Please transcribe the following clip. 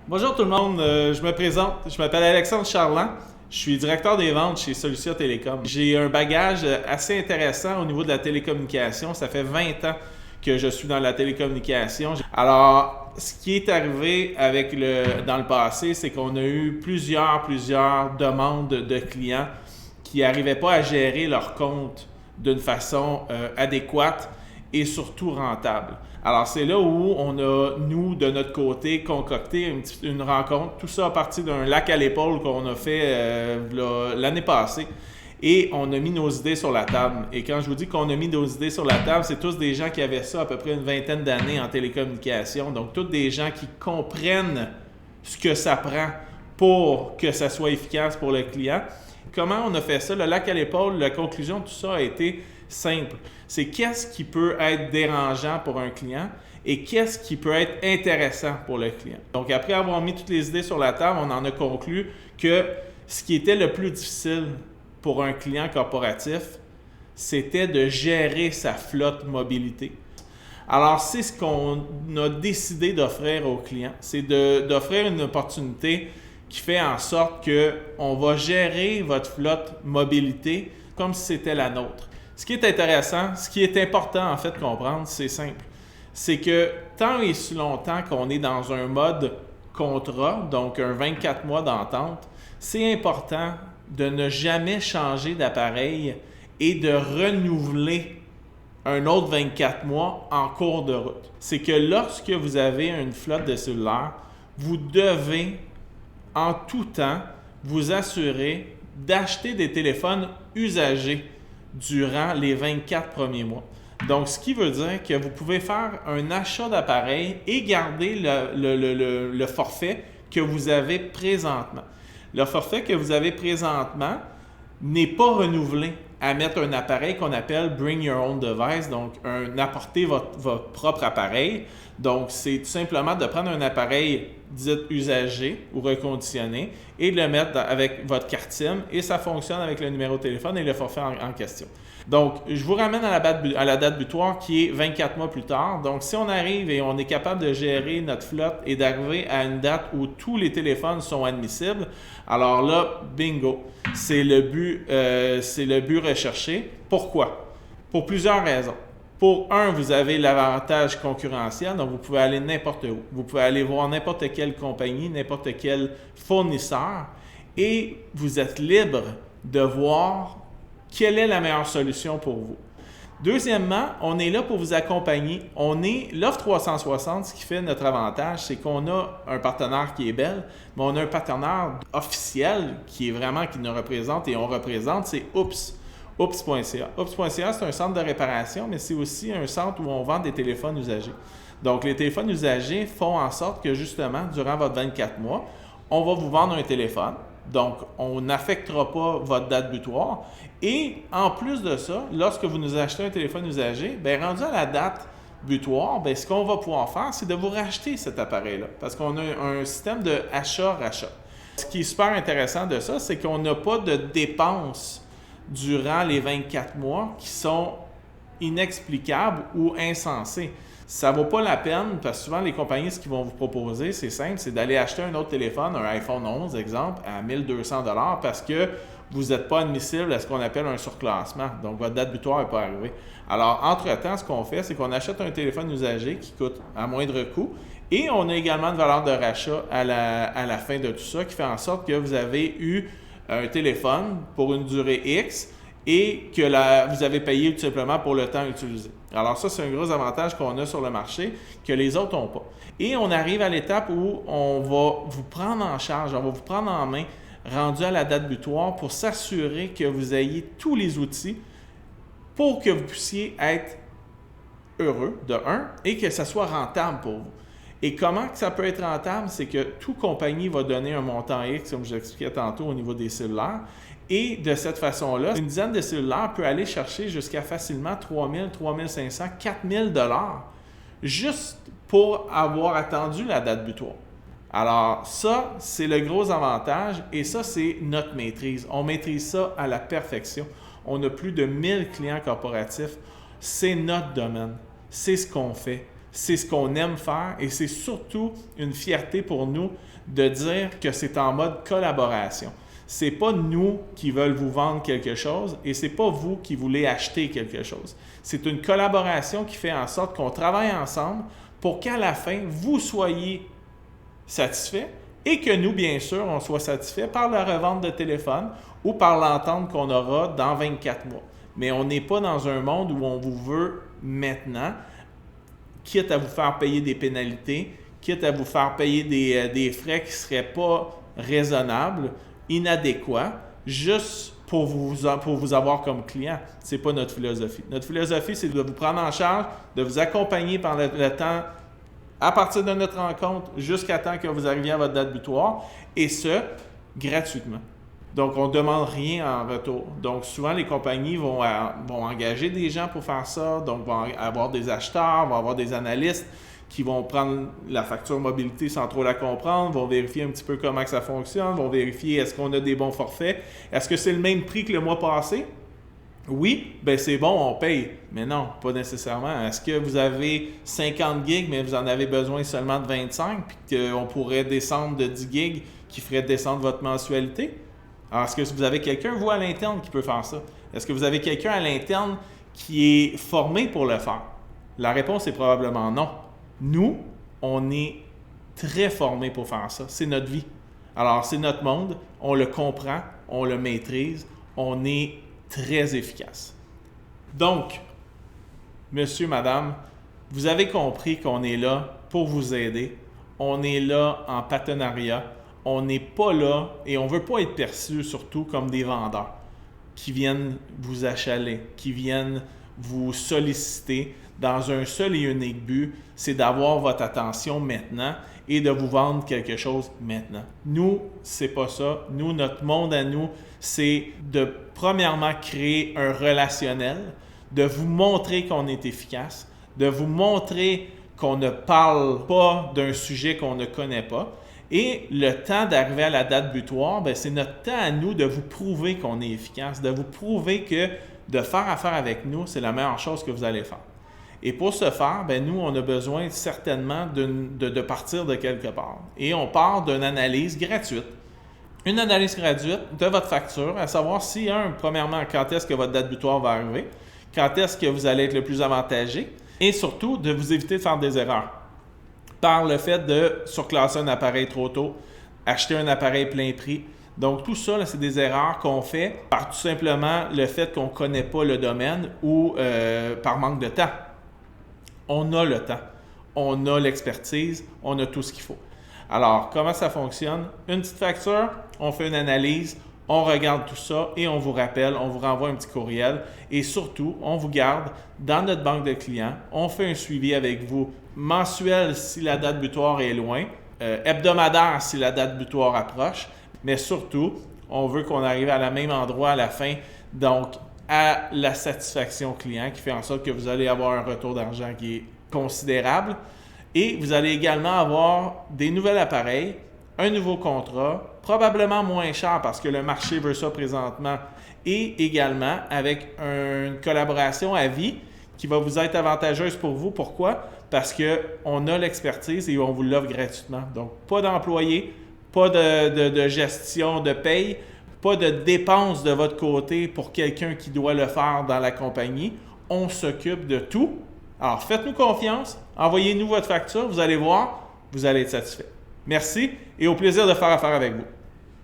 Bonjour tout le monde, je me présente, je m'appelle Alexandre Charland, je suis directeur des ventes chez Solutia Télécom. J'ai un bagage assez intéressant au niveau de la télécommunication, ça fait 20 ans que je suis dans la télécommunication. Alors, ce qui est arrivé dans le passé, c'est qu'on a eu plusieurs demandes de clients qui n'arrivaient pas à gérer leur compte d'une façon adéquate et surtout rentable. Alors, c'est là où on a, nous, de notre côté, concocté une rencontre. Tout ça à partir d'un lac à l'épaule qu'on a fait l'année passée. Et on a mis nos idées sur la table. Et quand je vous dis qu'on a mis nos idées sur la table, c'est tous des gens qui avaient ça à peu près une vingtaine d'années en télécommunication. Donc, tous des gens qui comprennent ce que ça prend pour que ça soit efficace pour le client. Comment on a fait ça? Le lac à l'épaule, la conclusion de tout ça a été simple. C'est qu'est-ce qui peut être dérangeant pour un client et qu'est-ce qui peut être intéressant pour le client. Donc, après avoir mis toutes les idées sur la table, on en a conclu que ce qui était le plus difficile pour un client corporatif, c'était de gérer sa flotte mobilité. Alors, c'est ce qu'on a décidé d'offrir aux clients. C'est d'offrir une opportunité qui fait en sorte qu'on va gérer votre flotte mobilité comme si c'était la nôtre. Ce qui est intéressant, ce qui est important en fait de comprendre, c'est simple. C'est que tant et si longtemps qu'on est dans un mode contrat, donc un 24 mois d'entente, c'est important de ne jamais changer d'appareil et de renouveler un autre 24 mois en cours de route. C'est que lorsque vous avez une flotte de cellulaires, vous devez en tout temps vous assurer d'acheter des téléphones usagés durant les 24 premiers mois. Donc, ce qui veut dire que vous pouvez faire un achat d'appareil et garder le forfait que vous avez présentement. Le forfait que vous avez présentement n'est pas renouvelé à mettre un appareil qu'on appelle Bring Your Own Device, donc apporter votre propre appareil. Donc, c'est tout simplement de prendre un appareil dit usagé ou reconditionné et de le mettre avec votre carte SIM et ça fonctionne avec le numéro de téléphone et le forfait en question. Donc, je vous ramène à la date butoir qui est 24 mois plus tard. Donc, si on arrive et on est capable de gérer notre flotte et d'arriver à une date où tous les téléphones sont admissibles, alors là, bingo, c'est le but recherché. Pourquoi? Pour plusieurs raisons. Pour un, vous avez l'avantage concurrentiel, donc vous pouvez aller n'importe où. Vous pouvez aller voir n'importe quelle compagnie, n'importe quel fournisseur et vous êtes libre de voir quelle est la meilleure solution pour vous. Deuxièmement, on est là pour vous accompagner. L'offre 360, ce qui fait notre avantage, c'est qu'on a un partenaire qui est Bell, mais on a un partenaire officiel qui nous représente et on représente, c'est Oops. Oops.ca. Oops.ca, c'est un centre de réparation, mais c'est aussi un centre où on vend des téléphones usagés. Donc, les téléphones usagés font en sorte que, justement, durant votre 24 mois, on va vous vendre un téléphone. Donc, on n'affectera pas votre date butoir. Et en plus de ça, lorsque vous nous achetez un téléphone usagé, bien, rendu à la date butoir, bien, ce qu'on va pouvoir faire, c'est de vous racheter cet appareil-là. Parce qu'on a un système de achat-rachat. Ce qui est super intéressant de ça, c'est qu'on n'a pas de dépenses durant les 24 mois qui sont inexplicables ou insensés. Ça ne vaut pas la peine parce que souvent les compagnies, ce qu'ils vont vous proposer, c'est simple, c'est d'aller acheter un autre téléphone, un iPhone 11 exemple, à 1200 $ parce que vous n'êtes pas admissible à ce qu'on appelle un surclassement. Donc, votre date butoir n'est pas arrivée. Alors, entre-temps, ce qu'on fait, c'est qu'on achète un téléphone usagé qui coûte à moindre coût et on a également une valeur de rachat à la fin de tout ça qui fait en sorte que vous avez eu un téléphone pour une durée X et que vous avez payé tout simplement pour le temps utilisé. Alors ça, c'est un gros avantage qu'on a sur le marché que les autres n'ont pas. Et on arrive à l'étape où on va vous prendre en charge, on va vous prendre en main, rendu à la date butoir pour s'assurer que vous ayez tous les outils pour que vous puissiez être heureux, de un, et que ça soit rentable pour vous. Et comment que ça peut être rentable? C'est que toute compagnie va donner un montant X, comme je l'expliquais tantôt, au niveau des cellulaires. Et de cette façon-là, une dizaine de cellulaires peut aller chercher jusqu'à facilement 3 000, 3 500, 4 000 $ juste pour avoir attendu la date butoir. Alors ça, c'est le gros avantage et ça, c'est notre maîtrise. On maîtrise ça à la perfection. On a plus de 1000 clients corporatifs. C'est notre domaine. C'est ce qu'on fait. c'est ce qu'on aime faire et c'est surtout une fierté pour nous de dire que c'est en mode collaboration. C'est pas nous qui veulent vous vendre quelque chose et c'est pas vous qui voulez acheter quelque chose. C'est une collaboration qui fait en sorte qu'on travaille ensemble pour qu'à la fin, vous soyez satisfait et que nous, bien sûr, on soit satisfait par la revente de téléphone ou par l'entente qu'on aura dans 24 mois. Mais on n'est pas dans un monde où on vous veut maintenant, quitte à vous faire payer des pénalités, quitte à vous faire payer des frais qui ne seraient pas raisonnables, inadéquats, juste pour vous avoir comme client. Ce n'est pas notre philosophie. Notre philosophie, c'est de vous prendre en charge, de vous accompagner pendant le temps à partir de notre rencontre jusqu'à temps que vous arriviez à votre date butoir, et ce, gratuitement. Donc, on ne demande rien en retour. Donc, souvent, les compagnies vont engager des gens pour faire ça, donc vont avoir des acheteurs, vont avoir des analystes qui vont prendre la facture mobilité sans trop la comprendre, vont vérifier un petit peu comment que ça fonctionne, vont vérifier est-ce qu'on a des bons forfaits, est-ce que c'est le même prix que le mois passé? Oui, ben c'est bon, on paye. Mais non, pas nécessairement. Est-ce que vous avez 50 gigs, mais vous en avez besoin seulement de 25, puis qu'on pourrait descendre de 10 gigs qui ferait descendre votre mensualité? Alors, est-ce que vous avez quelqu'un, vous, à l'interne, qui peut faire ça? Est-ce que vous avez quelqu'un à l'interne qui est formé pour le faire? La réponse est probablement non. Nous, on est très formés pour faire ça. C'est notre vie. Alors, c'est notre monde. On le comprend, on le maîtrise, on est très efficace. Donc, monsieur, madame, vous avez compris qu'on est là pour vous aider. On est là en partenariat. On n'est pas là et on ne veut pas être perçu surtout comme des vendeurs qui viennent vous achaler, qui viennent vous solliciter dans un seul et unique but, c'est d'avoir votre attention maintenant et de vous vendre quelque chose maintenant. Nous, c'est pas ça. Nous, notre monde à nous, c'est de premièrement créer un relationnel, de vous montrer qu'on est efficace, de vous montrer qu'on ne parle pas d'un sujet qu'on ne connaît pas. Et le temps d'arriver à la date butoir, bien, c'est notre temps à nous de vous prouver qu'on est efficace, de vous prouver que de faire affaire avec nous, c'est la meilleure chose que vous allez faire. Et pour ce faire, bien, nous, on a besoin certainement de partir de quelque part. Et on part d'une analyse gratuite. Une analyse gratuite de votre facture, à savoir si, premièrement, quand est-ce que votre date butoir va arriver, quand est-ce que vous allez être le plus avantagé, et surtout de vous éviter de faire des erreurs. Par le fait de surclasser un appareil trop tôt, acheter un appareil plein prix. Donc, tout ça, là, c'est des erreurs qu'on fait par tout simplement le fait qu'on ne connaît pas le domaine ou par manque de temps. On a le temps, on a l'expertise, on a tout ce qu'il faut. Alors, comment ça fonctionne? Une petite facture, on fait une analyse, on regarde tout ça et on vous rappelle, on vous renvoie un petit courriel et surtout, on vous garde dans notre banque de clients. On fait un suivi avec vous mensuel si la date butoir est loin, hebdomadaire si la date butoir approche, mais surtout, on veut qu'on arrive à la même endroit à la fin, donc à la satisfaction client qui fait en sorte que vous allez avoir un retour d'argent qui est considérable et vous allez également avoir des nouveaux appareils, un nouveau contrat, probablement moins cher parce que le marché veut ça présentement et également avec une collaboration à vie qui va vous être avantageuse pour vous. Pourquoi? Parce qu'on a l'expertise et on vous l'offre gratuitement. Donc, pas d'employés, pas de gestion de paye, pas de dépenses de votre côté pour quelqu'un qui doit le faire dans la compagnie. On s'occupe de tout. Alors, faites-nous confiance, envoyez-nous votre facture, vous allez voir, vous allez être satisfait. Merci et au plaisir de faire affaire avec vous.